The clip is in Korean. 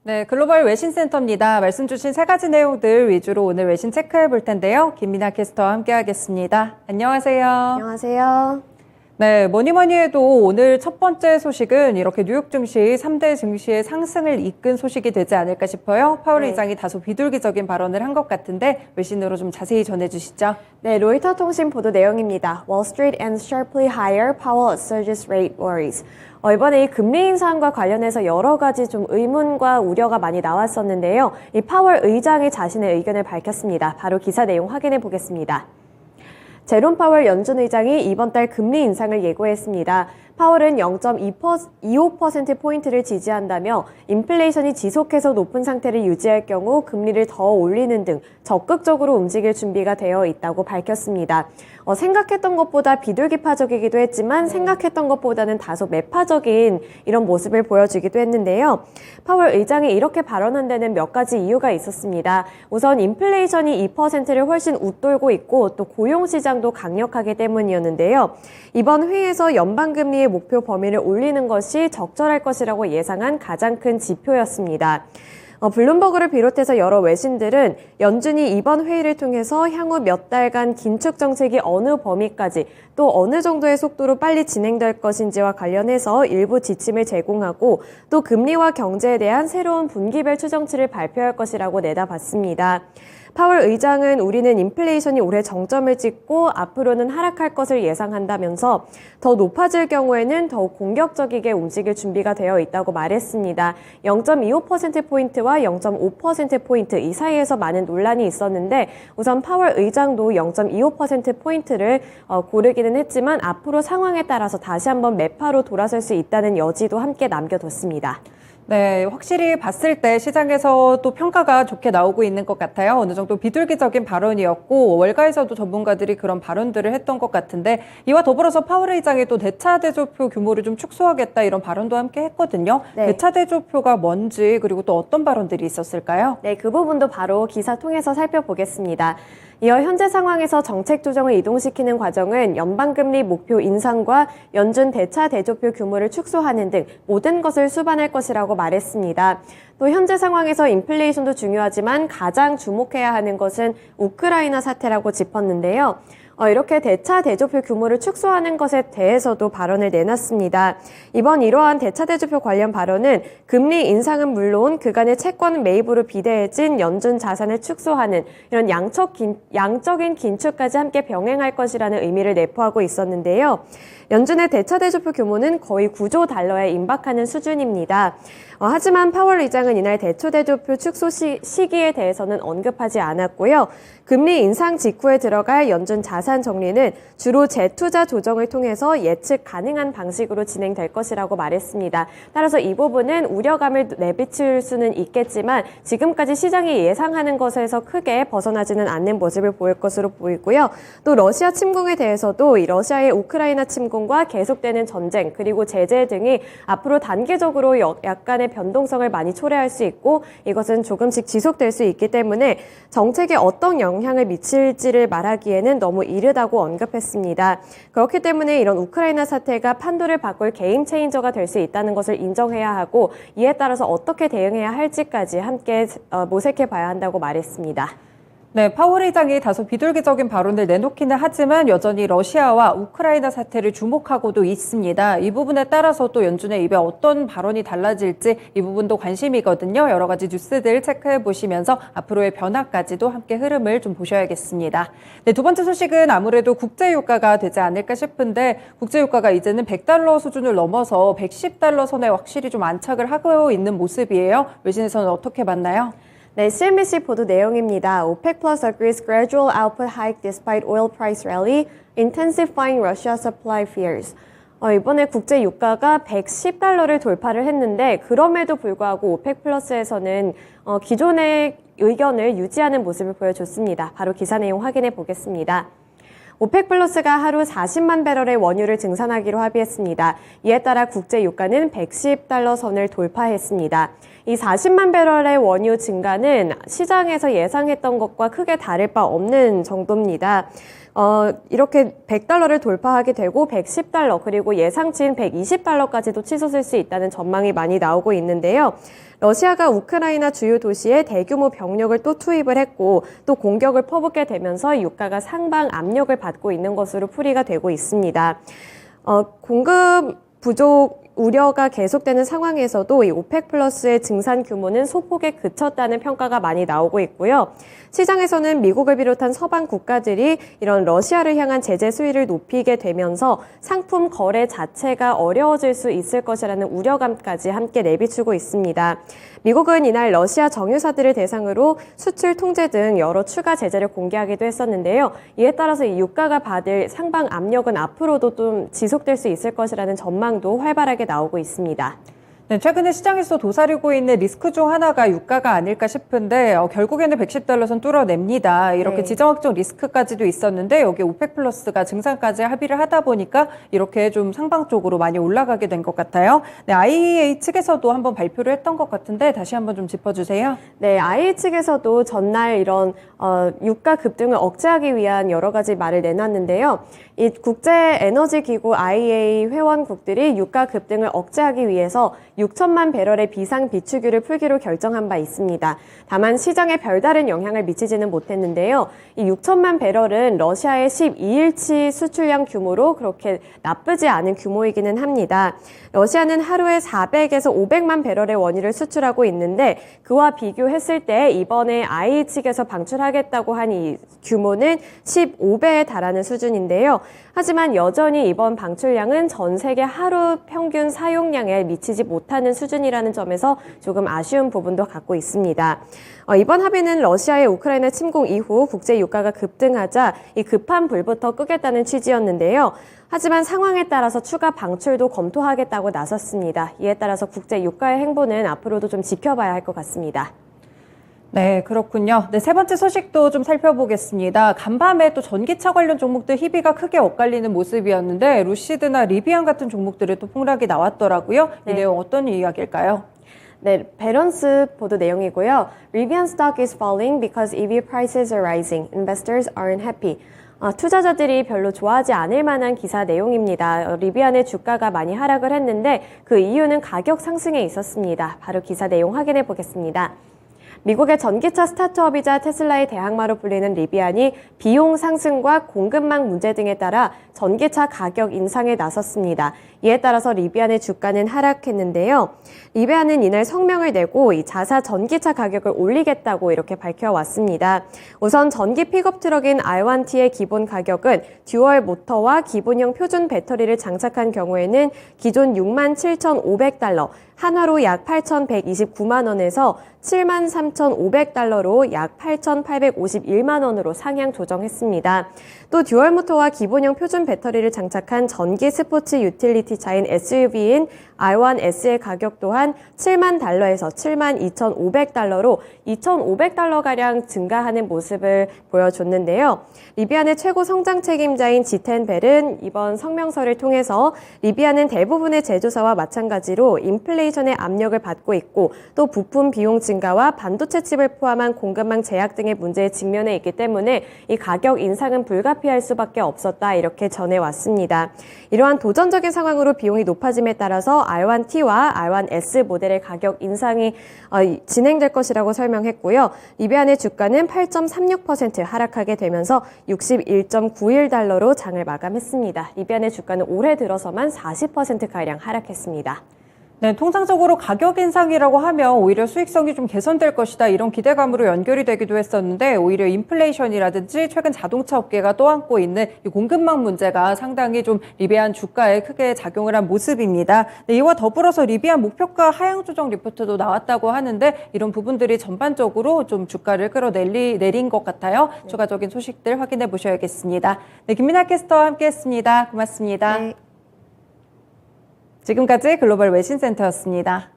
네, 글로벌 외신센터입니다. 말씀 주신 세 가지 내용들 위주로 오늘 외신 체크해 볼 텐데요. 김민아 캐스터와 함께 하겠습니다. 안녕하세요. 안녕하세요. 네, 뭐니 해도 오늘 첫 번째 소식은 이렇게 뉴욕 증시 3대 증시의 상승을 이끈 소식이 되지 않을까 싶어요. 파월 의장이 다소 비둘기적인 발언을 한 것 같은데 외신으로 좀 자세히 전해주시죠. 네, 로이터 통신 보도 내용입니다. Wall Street ends sharply higher, Powell surges rate worries. 이번에 이 금리 인상과 관련해서 여러 가지 좀 의문과 우려가 많이 나왔었는데요. 이 파월 의장이 자신의 의견을 밝혔습니다. 바로 기사 내용 확인해 보겠습니다. 제롬 파월 연준 의장이 이번 달 금리 인상을 예고했습니다. 파월은 0.25%포인트를 지지한다며 인플레이션이 지속해서 높은 상태를 유지할 경우 금리를 더 올리는 등 적극적으로 움직일 준비가 되어 있다고 밝혔습니다. 생각했던 것보다 비둘기파적이기도 했지만 생각했던 것보다는 다소 매파적인 이런 모습을 보여주기도 했는데요. 파월 의장이 이렇게 발언한 데는 몇 가지 이유가 있었습니다. 우선 인플레이션이 2%를 훨씬 웃돌고 있고 또 고용시장도 강력하기 때문이었는데요. 이번 회의에서 연방금리의 목표 범위를 올리는 것이 적절할 것이라고 예상한 가장 큰 지표였습니다. 블룸버그를 비롯해서 여러 외신들은 연준이 이번 회의를 통해서 향후 몇 달간 긴축 정책이 어느 범위까지 또 어느 정도의 속도로 빨리 진행될 것인지와 관련해서 일부 지침을 제공하고 또 금리와 경제에 대한 새로운 분기별 추정치를 발표할 것이라고 내다봤습니다. 파월 의장은 우리는 인플레이션이 올해 정점을 찍고 앞으로는 하락할 것을 예상한다면서 더 높아질 경우에는 더욱 공격적이게 움직일 준비가 되어 있다고 말했습니다. 0.25%포인트와 0.5%포인트 이 사이에서 많은 논란이 있었는데 우선 파월 의장도 0.25%포인트를 고르기는 했지만 앞으로 상황에 따라서 다시 한번 매파로 돌아설 수 있다는 여지도 함께 남겨뒀습니다. 네, 확실히 봤을 때 시장에서 또 평가가 좋게 나오고 있는 것 같아요. 어느 정도 비둘기적인 발언이었고 월가에서도 전문가들이 그런 발언들을 했던 것 같은데 이와 더불어서 파월 의장이 또 대차 대조표 규모를 좀 축소하겠다 이런 발언도 함께 했거든요. 네. 대차 대조표가 뭔지 그리고 또 어떤 발언들이 있었을까요? 네, 그 부분도 바로 기사 통해서 살펴보겠습니다. 이어 현재 상황에서 정책 조정을 이동시키는 과정은 연방금리 목표 인상과 연준 대차 대조표 규모를 축소하는 등 모든 것을 수반할 것이라고 말했습니다. 또 현재 상황에서 인플레이션도 중요하지만 가장 주목해야 하는 것은 우크라이나 사태라고 짚었는데요. 이렇게 대차 대조표 규모를 축소하는 것에 대해서도 발언을 내놨습니다. 이번 이러한 대차 대조표 관련 발언은 금리 인상은 물론 그간의 채권 매입으로 비대해진 연준 자산을 축소하는 이런 양적인 긴축까지 함께 병행할 것이라는 의미를 내포하고 있었는데요. 연준의 대차 대조표 규모는 거의 9조 달러에 임박하는 수준입니다. 하지만 파월 의장은 이날 대차 대조표 축소 시기에 대해서는 언급하지 않았고요. 금리 인상 직후에 들어갈 연준 자산 정리는 주로 재투자 조정을 통해서 예측 가능한 방식으로 진행될 것이라고 말했습니다. 따라서 이 부분은 우려감을 내비칠 수는 있겠지만 지금까지 시장이 예상하는 것에서 크게 벗어나지는 않는 모습을 보일 것으로 보이고요. 또 러시아 침공에 대해서도 이 러시아의 우크라이나 침공과 계속되는 전쟁 그리고 제재 등이 앞으로 단계적으로 약간의 변동성을 많이 초래할 수 있고 이것은 조금씩 지속될 수 있기 때문에 정책에 어떤 영향을 미칠지를 말하기에는 너무 이르다고 언급했습니다. 그렇기 때문에 이런 우크라이나 사태가 판도를 바꿀 게임 체인저가 될 수 있다는 것을 인정해야 하고 이에 따라서 어떻게 대응해야 할지까지 함께 모색해 봐야 한다고 말했습니다. 네, 파월 의장이 다소 비둘기적인 발언을 내놓기는 하지만 여전히 러시아와 우크라이나 사태를 주목하고도 있습니다. 이 부분에 따라서 또 연준의 입에 어떤 발언이 달라질지 이 부분도 관심이거든요. 여러 가지 뉴스들 체크해 보시면서 앞으로의 변화까지도 함께 흐름을 좀 보셔야겠습니다. 네, 두 번째 소식은 아무래도 국제유가가 되지 않을까 싶은데 국제유가가 이제는 100달러 수준을 넘어서 110달러 선에 확실히 좀 안착을 하고 있는 모습이에요. 외신에서는 어떻게 봤나요? 네, CNBC 보도 내용입니다. OPEC Plus agrees gradual output hike despite oil price rally, intensifying Russia supply fears. 이번에 국제 유가가 110달러를 돌파를 했는데 그럼에도 불구하고 오펙 플러스에서는 기존의 의견을 유지하는 모습을 보여줬습니다. 바로 기사 내용 확인해 보겠습니다. 오펙 플러스가 하루 40만 배럴의 원유를 증산하기로 합의했습니다. 이에 따라 국제 유가는 110달러 선을 돌파했습니다. 이 40만 배럴의 원유 증가는 시장에서 예상했던 것과 크게 다를 바 없는 정도입니다. 이렇게 100달러를 돌파하게 되고 110달러 그리고 예상치인 120달러까지도 치솟을 수 있다는 전망이 많이 나오고 있는데요. 러시아가 우크라이나 주요 도시에 대규모 병력을 또 투입을 했고 또 공격을 퍼붓게 되면서 유가가 상방 압력을 받고 있는 것으로 풀이가 되고 있습니다. 공급 부족 우려가 계속되는 상황에서도 이 오펙 플러스의 증산 규모는 소폭에 그쳤다는 평가가 많이 나오고 있고요. 시장에서는 미국을 비롯한 서방 국가들이 이런 러시아를 향한 제재 수위를 높이게 되면서 상품 거래 자체가 어려워질 수 있을 것이라는 우려감까지 함께 내비추고 있습니다. 미국은 이날 러시아 정유사들을 대상으로 수출 통제 등 여러 추가 제재를 공개하기도 했었는데요. 이에 따라서 이 유가가 받을 상방 압력은 앞으로도 좀 지속될 수 있을 것이라는 전망도 활발하게 나오고 있습니다. 네, 최근에 시장에서 도사리고 있는 리스크 중 하나가 유가가 아닐까 싶은데 결국에는 110달러 선 뚫어냅니다. 이렇게 네. 지정학적 리스크까지도 있었는데 여기 오펙 플러스가 증산까지 합의를 하다 보니까 이렇게 좀 상방 쪽으로 많이 올라가게 된 것 같아요. 네, IEA 측에서도 한번 발표를 했던 것 같은데 다시 한번 좀 짚어주세요. 네, IEA 측에서도 전날 이런 유가 급등을 억제하기 위한 여러 가지 말을 내놨는데요. 이 국제에너지기구 IEA 회원국들이 유가 급등을 억제하기 위해서 6천만 배럴의 비상 비축유를 풀기로 결정한 바 있습니다. 다만 시장에 별다른 영향을 미치지는 못했는데요. 이 6천만 배럴은 러시아의 12일치 수출량 규모로 그렇게 나쁘지 않은 규모이기는 합니다. 러시아는 하루에 400에서 500만 배럴의 원유를 수출하고 있는데 그와 비교했을 때 이번에 IEA 측에서 방출하겠다고 한 이 규모는 15배에 달하는 수준인데요. 하지만 여전히 이번 방출량은 전 세계 하루 평균 사용량에 미치지 못하는 수준이라는 점에서 조금 아쉬운 부분도 갖고 있습니다. 이번 합의는 러시아의 우크라이나 침공 이후 국제 유가가 급등하자 이 급한 불부터 끄겠다는 취지였는데요. 하지만 상황에 따라서 추가 방출도 검토하겠다고 나섰습니다. 이에 따라서 국제 유가의 행보는 앞으로도 좀 지켜봐야 할 것 같습니다. 네, 그렇군요. 네, 세 번째 소식도 좀 살펴보겠습니다. 간밤에 또 전기차 관련 종목들 희비가 크게 엇갈리는 모습이었는데 루시드나 리비안 같은 종목들의 또 폭락이 나왔더라고요. 이 네. 내용 어떤 이야기일까요? 네, 밸런스 보도 내용이고요. Rivian stock is falling because EV prices are rising. Investors aren't happy. 투자자들이 별로 좋아하지 않을 만한 기사 내용입니다. 리비안의 주가가 많이 하락을 했는데 그 이유는 가격 상승에 있었습니다. 바로 기사 내용 확인해 보겠습니다. 미국의 전기차 스타트업이자 테슬라의 대항마로 불리는 리비안이 비용 상승과 공급망 문제 등에 따라 전기차 가격 인상에 나섰습니다. 이에 따라서 리비안의 주가는 하락했는데요. 리비안은 이날 성명을 내고 이 자사 전기차 가격을 올리겠다고 이렇게 밝혀왔습니다. 우선 전기 픽업 트럭인 R1T의 기본 가격은 듀얼 모터와 기본형 표준 배터리를 장착한 경우에는 기존 67,500달러, 한화로 약 8,129만 원에서 73,500달러로 약 8,851만 원으로 상향 조정했습니다. 또 듀얼 모터와 기본형 표준 배터리를 장착한 전기 스포츠 유틸리티차인 SUV인 R1S의 가격 또한 7만 달러에서 7만 2,500달러로 2,500달러가량 증가하는 모습을 보여줬는데요. 리비안의 최고 성장 책임자인 지텐벨은 이번 성명서를 통해서 리비안은 대부분의 제조사와 마찬가지로 인플레이션의 압력을 받고 있고 또 부품 비용 증가와 반도체 칩을 포함한 공급망 제약 등의 문제에 직면해 있기 때문에 이 가격 인상은 불가피할 수밖에 없었다 이렇게 전해왔습니다. 이러한 도전적인 상황으로 비용이 높아짐에 따라서 R1T와 R1S 모델의 가격 인상이 진행될 것이라고 설명했고요. 리비안의 주가는 8.36% 하락하게 되면서 61.91달러로 장을 마감했습니다. 리비안의 주가는 올해 들어서만 40%가량 하락했습니다. 네, 통상적으로 가격 인상이라고 하면 오히려 수익성이 좀 개선될 것이다 이런 기대감으로 연결이 되기도 했었는데 오히려 인플레이션이라든지 최근 자동차 업계가 떠안고 있는 이 공급망 문제가 상당히 좀 리비안 주가에 크게 작용을 한 모습입니다. 네, 이와 더불어서 리비안 목표가 하향 조정 리포트도 나왔다고 하는데 이런 부분들이 전반적으로 좀 주가를 끌어내린 것 같아요. 네. 추가적인 소식들 확인해 보셔야겠습니다. 네, 김민아 캐스터와 함께했습니다. 고맙습니다. 네. 지금까지 글로벌 외신센터였습니다.